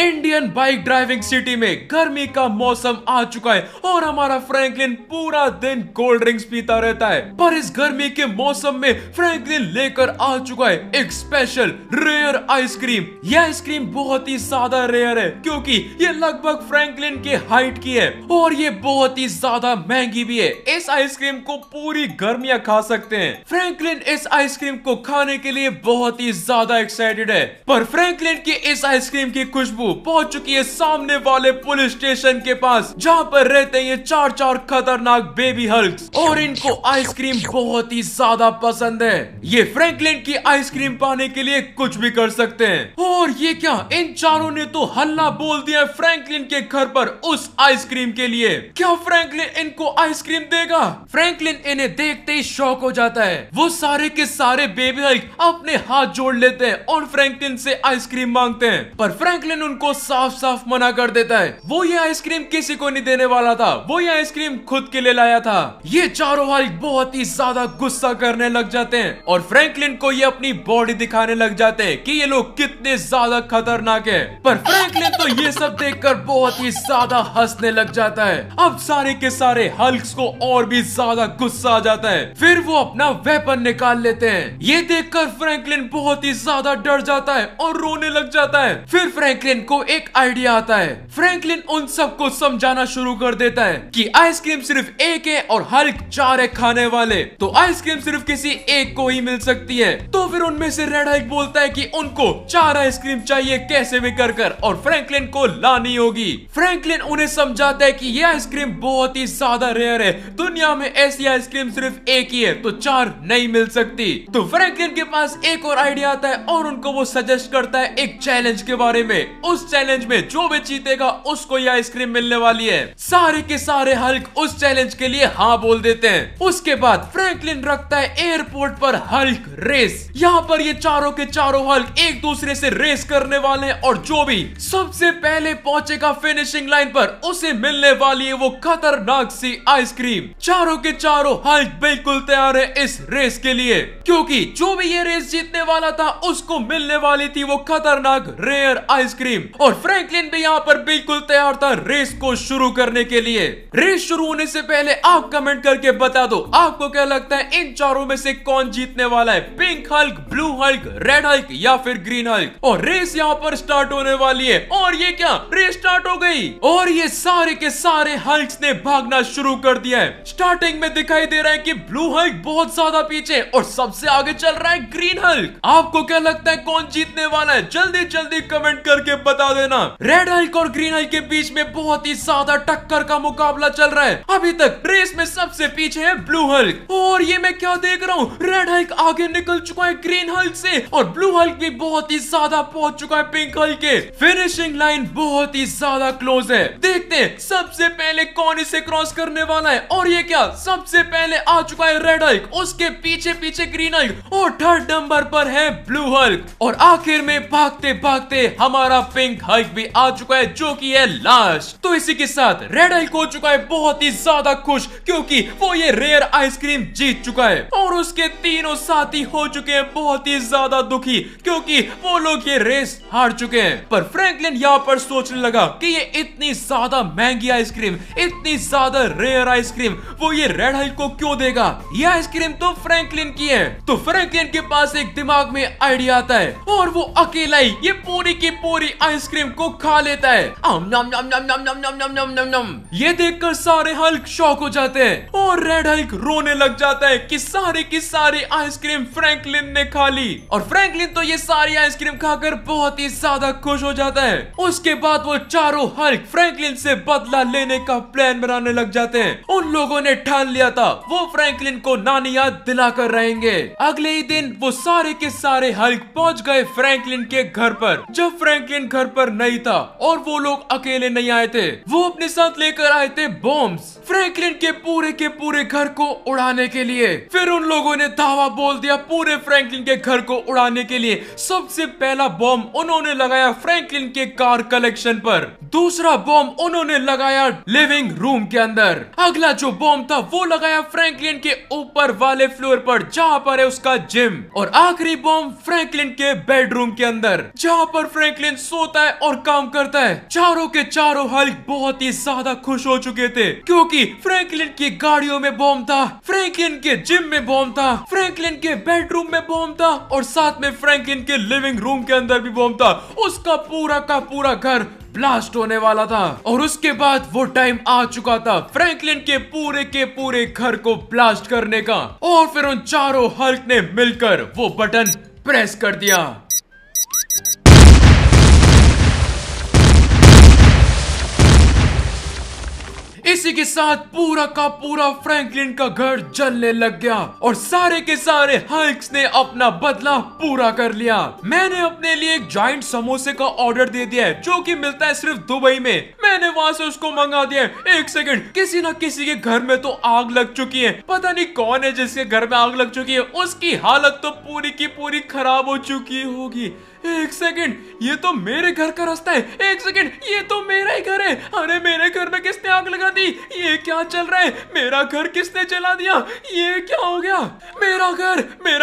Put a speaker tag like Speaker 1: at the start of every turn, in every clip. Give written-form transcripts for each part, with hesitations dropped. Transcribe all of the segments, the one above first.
Speaker 1: Indian bike driving city में गर्मी का मौसम आ चुका है और हमारा फ्रैंकलिन पूरा दिन कोल्ड ड्रिंक्स पीता रहता है। पर इस गर्मी के मौसम में फ्रैंकलिन लेकर आ चुका है एक स्पेशल रेयर आइसक्रीम। यह आइसक्रीम बहुत ही ज्यादा रेयर है क्योंकि ये लगभग फ्रैंकलिन के हाइट की है और ये बहुत ही ज्यादा महंगी भी है। इस आइसक्रीम को पूरी गर्मियां खा सकते हैं। फ्रैंकलिन इस आइसक्रीम को खाने के लिए बहुत ही ज्यादा एक्साइटेड है। पर फ्रैंकलिन की इस आइसक्रीम की खुशबू पहुंच चुकी है सामने वाले पुलिस स्टेशन के पास, जहां पर रहते हैं ये चार खतरनाक बेबी हल्क्स और इनको आइसक्रीम बहुत ही ज्यादा पसंद है। ये फ्रैंकलिन की आइसक्रीम पाने के लिए कुछ भी कर सकते हैं। और ये क्या, इन चारों ने तो हल्ला बोल दिया है फ्रैंकलिन के घर पर उस आइसक्रीम के लिए। क्या फ्रैंकलिन इनको आइसक्रीम देगा? फ्रैंकलिन इन्हें देखते ही शॉक हो जाता है। वो सारे के सारे बेबी हल्क अपने हाथ जोड़ लेते हैं और फ्रैंकलिन से आइसक्रीम मांगते हैं। पर फ्रैंकलिन उनको साफ साफ मना कर देता है। वो ये आइसक्रीम किसी को नहीं देने वाला था, वो ये आइसक्रीम खुद के लिए लाया था। ये चारों हल्क बहुत ही ज्यादा गुस्सा करने लग जाते हैं और फ्रैंकलिन को ये अपनी बॉडी दिखाने लग जाते हैं कि ये लोग कितने ज्यादा खतरनाक है। पर फ्रैंकलिन तो ये सब देखकर बहुत ही ज्यादा हंसने लग जाता है। अब सारे के सारे हल्क्स को और भी ज्यादा गुस्सा आ जाता है। फिर वो अपना वेपन निकाल लेते हैं। ये देखकर फ्रैंकलिन बहुत ही ज्यादा डर जाता है और रोने लग जाता है। फिर फ्रैंकलिन को एक आइडिया आता है। फ्रैंकलिन उन सबको समझाना शुरू कर देता है कि आइसक्रीम सिर्फ एक है और हल्क चार है खाने वाले, तो आइसक्रीम सिर्फ किसी एक को ही मिल सकती है। तो फिर उनमें से रेड हल्क बोलता है कि उनको चार आइसक्रीम चाहिए कैसे भी कर और फ्रैंकलिन को लानी होगी। फ्रैंकलिन उन्हें समझाता है कि ये आइसक्रीम बहुत ही ज्यादा रेयर है, दुनिया में ऐसी आइसक्रीम सिर्फ एक ही है, तो चार नहीं मिल सकती। तो फ्रैंकलिन के पास एक और आइडिया आता है और उनको वो सजेस्ट करता है एक चैलेंज के बारे में। उस चैलेंज में जो भी जीतेगा उसको ये आइसक्रीम मिलने वाली है। सारे के सारे हल्क उस चैलेंज के लिए हाँ बोल देते हैं। उसके बाद फ्रैंकलिन रखता है एयरपोर्ट पर हल्क रेस। यहाँ पर ये चारों के चारों हल्क एक दूसरे से रेस करने वाले हैं और जो भी सबसे पहले पहुंचेगा फिनिशिंग लाइन पर उसे मिलने वाली है वो खतरनाक सी आइसक्रीम। चारों के चारों हल्क बिल्कुल तैयार है इस रेस के लिए, क्योंकि जो भी ये रेस जीतने वाला था उसको मिलने वाली थी वो खतरनाक रेयर आइसक्रीम। और फ्रैंकलिन भी यहाँ पर बिल्कुल तैयार था रेस को शुरू करने के लिए। रेस शुरू होने से पहले आप कमेंट करके बता दो आपको क्या लगता है इन चारों में से कौन जीतने वाला है, pink Hulk, blue Hulk, red Hulk या फिर ग्रीन हल्क। और रेस यहाँ पर स्टार्ट होने वाली है और ये क्या, रेस स्टार्ट हो गई और ये सारे के सारे हल्क्स ने भागना शुरू कर दिया है। स्टार्टिंग में दिखाई दे रहा है कि ब्लू हल्क बहुत ज्यादा पीछे और सबसे आगे चल रहा है ग्रीन हल्क। आपको क्या लगता है कौन जीतने वाला है, जल्दी जल्दी कमेंट करके बता देना। रेड हल्क और ग्रीन हल्क के बीच में बहुत ही ज्यादा टक्कर का मुकाबला चल रहा है। अभी तक रेस में सबसे पीछे है ब्लू हल्क और ये मैं क्या देख रहा हूँ, रेड हल्क आगे निकल चुका है ग्रीन हल्क से और ब्लू हल्क भी बहुत ही ज्यादा पहुंच चुका है पिंक हल्क के। फिनिशिंग लाइन बहुत ही ज्यादा क्लोज है। देखते हैं सबसे पहले कौन इसे क्रॉस करने वाला है। और ये क्या, सबसे पहले आ चुका है रेड हल्क, उसके पीछे पीछे ग्रीन हल्क और थर्ड नंबर पर है ब्लू हल्क। और आखिर में भागते भागते हमारा पिंक हल्क भी आ चुका है जो कि है लास्ट। तो इसी के साथ रेड हल्क हो चुका है बहुत ही ज्यादा खुश क्योंकि वो ये रेयर आइसक्रीम जीत चुका है और उसके तीनों साथी हो चुके हैं बहुत ही ज्यादा दुखी क्योंकि वो लोग ये रेस हार चुके हैं। पर फ्रैंकलिन यहाँ पर सोचने लगा कि ये इतनी ज्यादा महंगी आइसक्रीम, इतनी ज्यादा रेयर आइसक्रीम वो ये रेड हल्क को क्यों देगा, ये आइसक्रीम तो फ्रैंकलिन की है। तो फ्रैंकलिन के पास एक दिमाग में आइडिया आता है और वो अकेला ही ये पूरी की पूरी आइसक्रीम को खा लेता है। नम नम नम नम नम नम नम नम नम। ये देखकर सारे हल्क शॉक हो जाते हैं और रेड हल्क रोने लग जाता है कि सारी की सारी आइसक्रीम फ्रैंकलिन ने खा ली। और फ्रैंकलिन तो ये सारी आइसक्रीम खाकर बहुत ही ज्यादा खुश हो जाता है। उसके बाद वो चारों हल्क फ्रैंकलिन से बदला लेने का प्लान बनाने लग जाते हैं। उन लोगों ने ठान लिया था वो फ्रैंकलिन को नानी याद दिलाकर रहेंगे। अगले ही दिन वो सारे के सारे हल्क पहुंच गए फ्रैंकलिन के घर पर। जब फ्रैंकलिन घर पर नहीं था और वो लोग अकेले नहीं आए थे, वो अपने साथ लेकर आए थे बॉम्ब्स फ्रैंकलिन के पूरे घर को उड़ाने के लिए। फिर उन लोगों ने धावा बोल दिया पूरे फ्रैंकलिन के घर को उड़ाने के लिए। सबसे पहला बॉम्ब उन्होंने लगाया फ्रैंकलिन के कार कलेक्शन पर। दूसरा बॉम्ब उन्होंने लगाया लिविंग रूम के अंदर। अगला जो बॉम्ब था वो लगाया फ्रैंकलिन के ऊपर वाले फ्लोर पर जहां पर है उसका जिम। और आखिरी बॉम्ब फ्रैंकलिन के बेडरूम के अंदर जहां पर फ्रैंकलिन सोता है और काम करता है। चारों के चारों हल्क बहुत ही ज्यादा खुश हो चुके थे क्योंकि फ्रैंकलिन की गाड़ियों में बॉम्ब था, फ्रैंकलिन के जिम में बॉम्ब था, फ्रैंकलिन के बेडरूम में बॉम्ब था और साथ में फ्रैंकलिन के लिविंग रूम के अंदर भी बॉम्ब था। उसका पूरा का पूरा घर ब्लास्ट होने वाला था और उसके बाद वो टाइम आ चुका था फ्रैंकलिन के पूरे घर को ब्लास्ट करने का। और फिर उन चारों हल्क ने मिलकर वो बटन प्रेस कर दिया। इसी के साथ पूरा का पूरा फ्रैंकलिन का घर जलने लग गया और सारे के सारे हल्क्स ने अपना बदला पूरा कर लिया। मैंने अपने लिए एक जाइंट समोसे का ऑर्डर दे दिया है जो कि मिलता है सिर्फ दुबई में। मैंने वहां से उसको मंगा दिया है। एक सेकंड, किसी ना किसी के घर में तो आग लग चुकी है। पता नहीं कौन है जिसके घर में आग लग चुकी है। उसकी हालत तो पूरी की पूरी खराब हो चुकी होगी। एक सेकंड, ये तो मेरे घर का रास्ता है। एक सेकंड, ये तो मेरा ही घर है। अरे मेरे घर में किसने आग लगा दी? ये क्या चल रहा है? मेरा घर किसने जला दिया? ये क्या हो गया? मेरा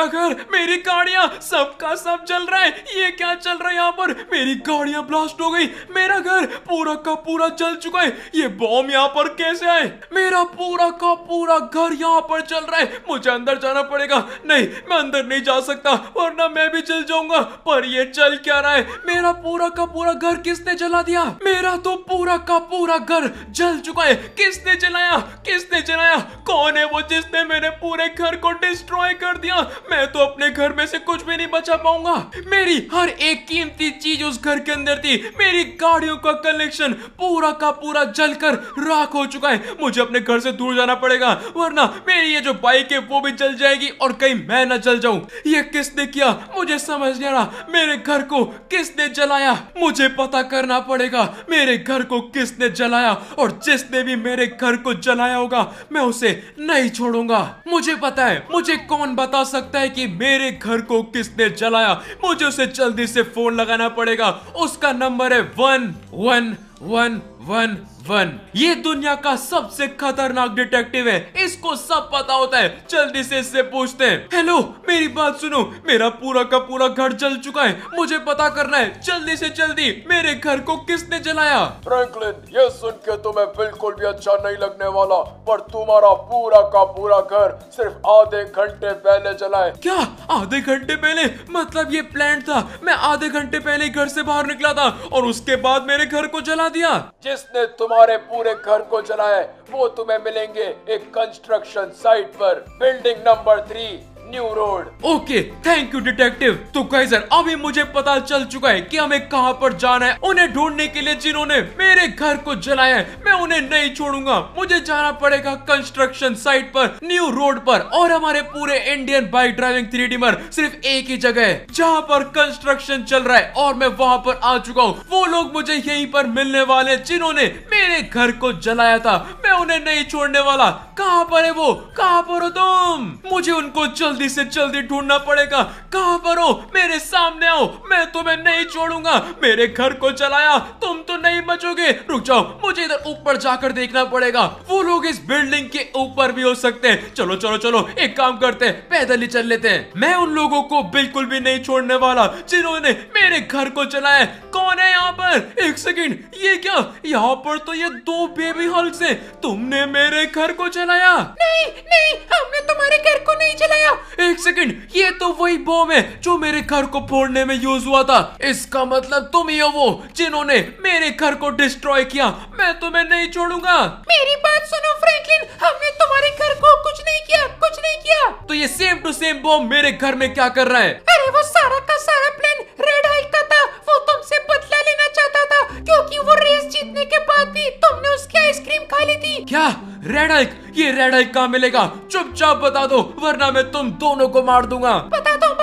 Speaker 1: घर, मेरी गाड़ियां, सबका सब जल रहा है। ये क्या चल रहा है यहाँ पर? मेरी गाड़ियां ब्लास्ट हो गई, मेरा घर पूरा का पूरा जल चुका है। ये बॉम्ब यहाँ पर कैसे आए? मेरा पूरा का पूरा घर यहाँ पर जल रहा है। मुझे अंदर जाना पड़ेगा। नहीं, मैं अंदर नहीं जा सकता वरना मैं भी जल जाऊंगा। पर ये चल क्या रहा है? मेरा पूरा का पूरा घर किसने जला दिया? मेरा तो पूरा का पूरा घर जल चुका है। किसने जलाया? किसने जलाया? कौन है वो जिसने मेरे पूरे घर को डिस्ट्रॉय कर दिया? मैं तो अपने घर में से कुछ भी नहीं बचा पाऊंगा। मेरी हर एक कीमती चीज उस घर के अंदर थी। मेरी गाड़ियों का कलेक्शन पूरा का पूरा जलकर राख हो चुका है। मुझे अपने घर से दूर जाना पड़ेगा वरना मेरी ये जो बाइक है वो भी जल जाएगी और कहीं मैं ना जल जाऊं। ये किसने किया? मुझे समझ नहीं आ रहा। मेरे घर को किसने जलाया? मुझे पता करना पड़ेगा मेरे घर को किसने जलाया और जिसने भी मेरे घर को जलाया होगा मैं उसे नहीं छोड़ूंगा। मुझे पता है, मुझे कौन बता सकता है कि मेरे घर को किसने जलाया। मुझे उसे जल्दी से फोन लगाना पड़ेगा। उसका नंबर है 11111। ये दुनिया का सबसे खतरनाक डिटेक्टिव है, इसको सब पता होता है। जल्दी से इससे पूछते हैं। हेलो, मेरी बात सुनो, मेरा पूरा का पूरा घर जल चुका है। मुझे पता करना है जल्दी से जल्दी मेरे घर को किसने जलाया।
Speaker 2: फ्रैंकलिन, ये सुन के तुम्हें बिल्कुल भी अच्छा नहीं लगने वाला, पर तुम्हारा पूरा का पूरा घर सिर्फ आधे घंटे पहले जला है।
Speaker 1: क्या आधे घंटे पहले? मतलब ये प्लान था। मैं आधे घंटे पहले घर से बाहर निकला था और उसके बाद मेरे घर को जला दिया।
Speaker 2: जिसने तुम्हारे पूरे घर को जलाया है वो तुम्हें मिलेंगे एक कंस्ट्रक्शन साइट पर, building number 3, new road.
Speaker 1: Okay, thank you detective. तो काइजर, अभी मुझे पता चल चुका है कि हमें कहां पर जाना है। उन्हें ढूंढने के लिए जिन्होंने मेरे घर को जलाया है मैं उन्हें नहीं छोड़ूंगा। मुझे जाना पड़ेगा कंस्ट्रक्शन साइट पर, न्यू रोड पर। और हमारे पूरे इंडियन बाइक ड्राइविंग 3Dmer सिर्फ एक ही जगह है जहां पर कंस्ट्रक्शन चल रहा है और मैं वहां पर आ चुका हूँ। वो लोग मुझे यहीं पर मिलने वाले जिन्होंने मेरे घर को जलाया था। मैं उन्हें नहीं छोड़ने वाला। कहां पर है वो? कहां पर हो तुम? मुझे उनको जल्दी से जल्दी ढूंढना पड़ेगा। कहां पर हो? मेरे सामने आओ, मैं तुम्हें नहीं छोड़ूंगा। मेरे घर को जलाया, तुम तो नहीं बचोगे। रुक जाओ, मुझे इधर ऊपर जाकर देखना पड़ेगा। वो लोग इस बिल्डिंग के ऊपर भी हो सकते हैं। चलो चलो चलो, एक काम करते हैं, पैदल ही चल लेते हैं। मैं उन लोगों को बिल्कुल भी नहीं छोड़ने वाला जिन्होंने मेरे घर को जलाया। कौन है यहाँ पर? एक सेकंड, ये क्या? यहाँ पर तो ये 2 बेबी हल्क्स हैं। तुमने मेरे घर को जलाया?
Speaker 3: नहीं नहीं, हमने तुम्हारे घर को नहीं जलाया।
Speaker 1: एक सेकंड, ये तो वही बॉम्ब है जो मेरे घर को फोड़ने में यूज हुआ था। इसका मतलब तुम ही हो वो जिन्होंने मेरे घर को डिस्ट्रॉय किया। मैं तुम्हें नहीं छोड़ूंगा।
Speaker 3: मेरी बात सुनो फ्रैंकलिन, हमने तुम्हारे घर को कुछ नहीं किया, कुछ नहीं किया।
Speaker 1: तो ये सेम टू सेम बॉम्ब मेरे घर में क्या कर रहा है?
Speaker 3: अरे वो सारा का सारा प्लान रेड हल्क का था। वो तुमसे बदला लेना चाहता था क्योंकि वो रेस जीतने के बाद भी तुमने उसकी आइसक्रीम खा ली थी।
Speaker 1: क्या रेड हल्क? ये रेड हल्क कहाँ मिलेगा? चुपचाप बता दो वरना मैं तुम दोनों को मार दूंगा।
Speaker 3: बताता हूँ,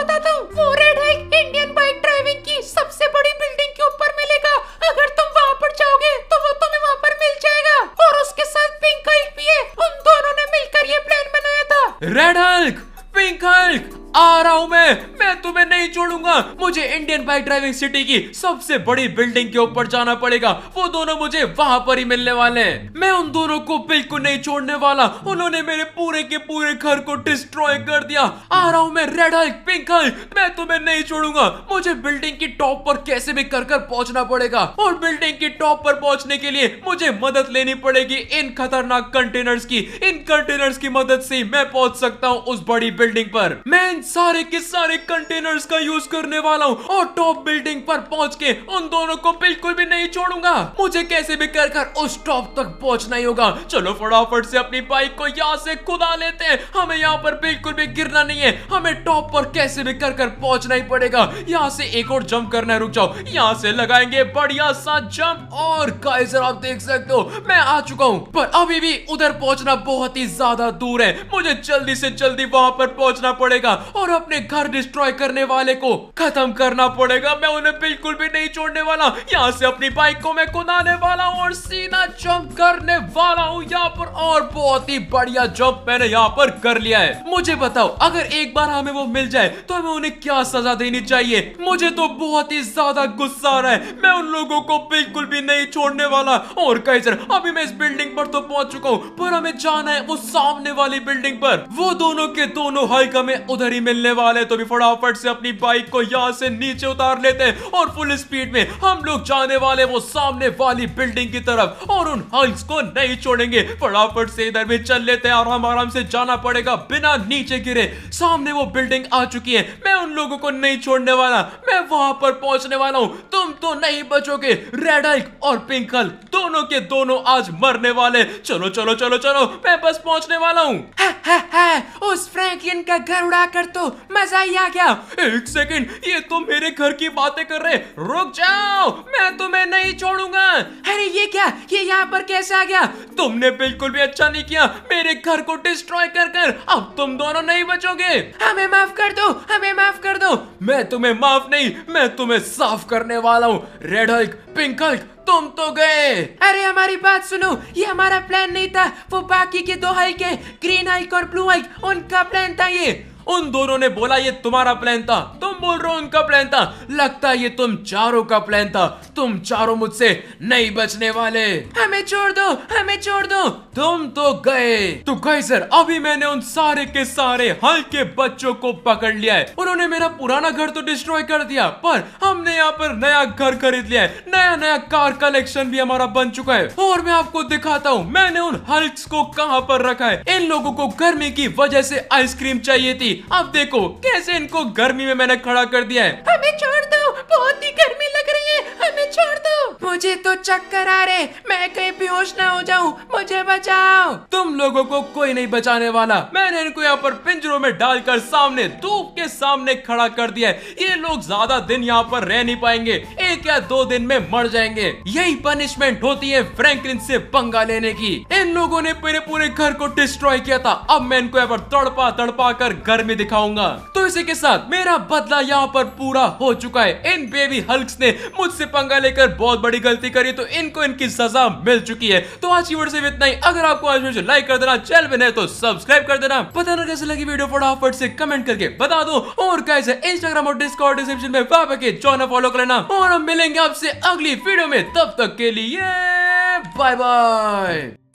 Speaker 3: वो red Hulk Indian bike driving की सबसे बड़ी बिल्डिंग के ऊपर मिलेगा। अगर तुम वहाँ पर जाओगे तो वो तुम्हें वहाँ पर मिल जाएगा। और उसके साथ पिंक हल्क भी है। उन दोनों ने मिलकर ये प्लान बनाया था।
Speaker 1: रेड हल्क, पिंक हल्क, आ रहा हूँ मैं तुम्हें नहीं छोड़ूंगा। मुझे इंडियन बाइक ड्राइविंग सिटी की सबसे बड़ी बिल्डिंग के ऊपर जाना पड़ेगा। वो दोनों मुझे वहां पर ही मिलने वाले हैं। मैं उन दोनों को बिल्कुल नहीं छोड़ने वाला। उन्होंने मेरे पूरे के पूरे घर को डिस्ट्रॉय कर दिया। आ रहा हूं मैं रेड हल्क, पिंक हल्क, मैं तुम्हें नहीं छोड़ूंगा। मुझे बिल्डिंग की टॉप पर कैसे भी कर पहुंचना पड़ेगा और बिल्डिंग की टॉप पर पहुंचने के लिए मुझे मदद लेनी पड़ेगी इन खतरनाक कंटेनर्स की। इन कंटेनर्स की मदद से मैं पहुंच सकता हूं उस बड़ी बिल्डिंग पर। मैं इन सारे के सारे कंटेनर्स का यूज करने वाला हूं और टॉप बिल्डिंग पर पहुंच के उन दोनों को बिल्कुल भी नहीं छोड़ूंगा। मुझे कैसे भी कर उस टॉप तक पहुंचना ही होगा। चलो फटाफट से अपनी बाइक को यहाँ से खुदा लेते हैं। हमें यहाँ पर बिल्कुल भी गिरना नहीं है। हमें टॉप पर कैसे भी कर पहुंचना ही पड़ेगा। यहाँ से एक और जंप करना है। रुक जाओ, यहाँ से लगाएंगे बढ़िया सा जंप। और गाइस आप देख सकते हो मैं आ चुका हूँ, पर अभी भी उधर पहुंचना बहुत ही ज्यादा दूर है। मुझे जल्दी से जल्दी वहां पर पहुंचना पड़ेगा और अपने घर डिस्ट्रॉय करने वाले को खत्म करना पड़ेगा। मैं उन्हें बिल्कुल भी नहीं छोड़ने वाला। यहाँ से अपनी बाइक को मैं कुदाने वाला हूँ और सीधा जंप करने वाला हूँ यहाँ पर। और बहुत ही बढ़िया जंप मैंने यहाँ पर कर लिया है। मुझे बताओ, अगर एक बार हमें वो मिल जाए तो हमें उन्हें क्या सजा देनी चाहिए? मुझे तो बहुत ही ज्यादा गुस्सा आ रहा है। मैं उन लोगों को बिल्कुल भी नहीं छोड़ने वाला। और कैसर, अभी मैं इस बिल्डिंग पर तो पहुंच चुका हूँ, पर हमें जाना है वो सामने वाली बिल्डिंग पर। वो दोनों के दोनों हल्क हमें उधर ही मिलने वाले। तो भी फटाफट से अपनी बाइक को यहाँ से नीचे उतार लेते हैं और फुल स्पीड में हम लोग जाने वाले वो सामने वाली बिल्डिंग की तरफ और उन हल्क्स को नहीं छोड़ेंगे। फटाफट से इधर भी चल लेते हैं। आराम आराम से जाना पड़ेगा बिना नीचे गिरे। सामने वो बिल्डिंग आ चुकी है। मैं उन लोगों को नहीं छोड़ने वाला। मैं वहां पर पहुंचने वाला हूं। तुम तो नहीं बचोगे। रेड हल्क और पिंक हल्क दोनों के दोनों आज मरने वाले। चलो चलो चलो चलो, मैं बस पहुंचने वाला हूं।
Speaker 3: उस फ्रैंकलिन का घर उड़ाकर तो मजा ही आ गया।
Speaker 1: एक सेकंड, ये तो मेरे घर की बातें कर रहे। रुक जाओ, मैं तुम्हें नहीं छोड़ूंगा।
Speaker 3: अरे ये क्या, ये यहाँ पर कैसे आ गया?
Speaker 1: तुमने बिल्कुल भी अच्छा नहीं किया मेरे घर को डिस्ट्रॉय कर कर। अब तुम दोनों नहीं बचोगे।
Speaker 3: हमें माफ कर दो, हमें माफ कर दो।
Speaker 1: मैं तुम्हें माफ नहीं, मैं तुम्हें साफ करने वाला हूँ। रेड हल्क, पिंक हल्क, तुम तो गए।
Speaker 3: अरे हमारी बात सुनो, ये हमारा प्लान नहीं था। वो बाकी के दो हल्क है, ग्रीन हल्क और ब्लू हल्क, उनका प्लान था ये।
Speaker 1: उन दोनों ने बोला ये तुम्हारा प्लान था, तुम बोल रहे हो उनका प्लान था। लगता है ये तुम चारों का प्लान था। तुम चारों मुझसे नहीं बचने वाले।
Speaker 3: हमें छोड़ दो, हमें छोड़ दो।
Speaker 1: तुम तो गए। तो गाइजर, अभी मैंने उन सारे के सारे हल्क के बच्चों को पकड़ लिया है। उन्होंने मेरा पुराना घर तो डिस्ट्रॉय कर दिया, पर हमने यहाँ पर नया घर खरीद लिया है। नया नया कार कलेक्शन भी हमारा बन चुका है। और मैं आपको दिखाता हूँ मैंने उन हल्क्स को कहाँ पर रखा है। इन लोगों को गर्मी की वजह से आइसक्रीम चाहिए थी। अब देखो कैसे इनको गर्मी में मैंने खड़ा कर दिया है।
Speaker 3: हमें छोड़ दो, बहुत ही गर्मी लग रही है, हमें छोड़ दो। मुझे तो चक्कर आ रहे, मैं कहीं बेहोश ना हो जाऊं, मुझे बचाओ।
Speaker 1: तुम लोगों को कोई नहीं बचाने वाला। मैंने इनको यहाँ पर पिंजरों में डालकर सामने धूप के सामने खड़ा कर दिया है। ये लोग ज्यादा दिन यहाँ पर रह नहीं पाएंगे, 1 या 2 दिन में मर जाएंगे। यही पनिशमेंट होती है फ्रैंकलिन से पंगा लेने की। इन लोगों ने मेरे पूरे घर को डिस्ट्रॉय किया था। अब मैं इनको यहाँ पर तड़पा तड़पा कर घर में दिखाऊंगा। तो इसी के साथ मेरा बदला यहाँ पर पूरा हो चुका है। इन बेबी हल्क्स ने मुझसे पंगा लेकर बहुत बड़ी गलती करी, तो इनको इनकी सजा मिल चुकी है। तो आज की वीडियो से इतना ही। अगर आपको आज वीडियो लाइक कर देना, चैनल पे नए तो सब्सक्राइब कर देना। पता ना कैसे लगी वीडियो, फटाफट से कमेंट करके बता दो। और गाइस इंस्टाग्राम और डिस्कॉर्ड डिस्क्रिप्शन में वहां पे ज्वाइन फॉलो कर लेना। और हम मिलेंगे आपसे अगली वीडियो में, तब तक के लिए बाय बाय।